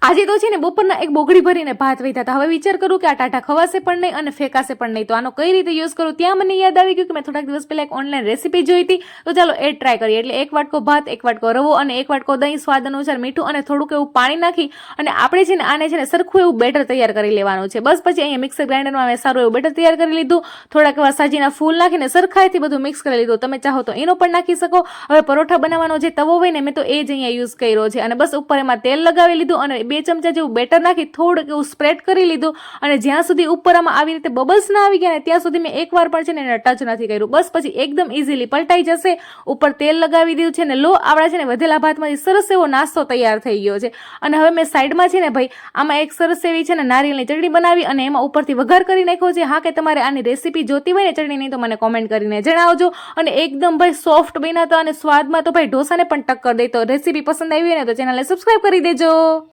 આજે તો છે ને બપોરના એક બોગડી ભરીને ભાત વહીતા હતા. હવે વિચાર કરું કે આ ટાટા ખવાશે પણ નહીં અને ફેંકાશે પણ નહીં, તો આનો કઈ રીતે યુઝ કરું. ત્યાં મને યાદ આવી ગયું કે મેં થોડાક દિવસ પહેલા એક ઓનલાઈન રેસીપી જોઈ હતી, તો ચાલો એ ટ્રાય કરીએ. એટલે એક વાટકો ભાત, એક વાટકો રવો અને એક વાટકો દહીં, સ્વાદ અનુસાર મીઠું અને થોડુંક એવું પાણી નાખી અને આપણે છે ને આને છે ને સરખું એવું બેટર તૈયાર કરી લેવાનું છે. બસ પછી અહીંયા મિક્સર ગ્રાઇન્ડરમાં મેં સારું એવું બેટર તૈયાર કરી લીધું. થોડાક એવા સાજીના ફૂલ નાખીને સરખાઈથી બધું મિક્સ કરી લીધું. તમે ચાહો તો એનો પણ નાખી શકો. હવે પરોઠા બનાવવાનો જે તવો હોય ને, મેં તો એ જ અહીંયા યુઝ કર્યો છે. અને બસ ઉપર એમાં તેલ લગાવી લીધું અને 2 ચમચા જેવું બેટર નાખી થોડુંક એવું સ્પ્રેડ કરી લીધું. અને જ્યાં સુધી ઉપર આમાં આવી રીતે બબલ્સ ના આવી ગયા ને ત્યાં સુધી મેં એકવાર પણ છે ને એને ટચ નથી કર્યું. બસ પછી એકદમ ઇઝીલી પલટાઈ જશે. ઉપર તેલ લગાવી દીધું છે ને લો, આપણા છે ને વધેલા ભાતમાંથી સરસ એવો નાસ્તો તૈયાર થઈ ગયો છે. અને હવે મેં સાઈડમાં છે ને ભાઈ આમાં એક સરસ એવી છે ને નારિયેળની ચટણી બનાવી અને એમાં ઉપરથી વઘાર કરી નાખ્યો છે. હા, કે તમારે આની રેસીપી જોતી હોય ને ચટણીની તો મને કોમેન્ટ કરીને જણાવજો. અને એકદમ ભાઈ સોફ્ટ બન્યા હતા અને સ્વાદમાં તો ભાઈ ઢોસાને પણ ટક્કર દે. તો રેસીપી પસંદ આવી હોય ને તો ચેનલને સબસ્ક્રાઈબ કરી દેજો.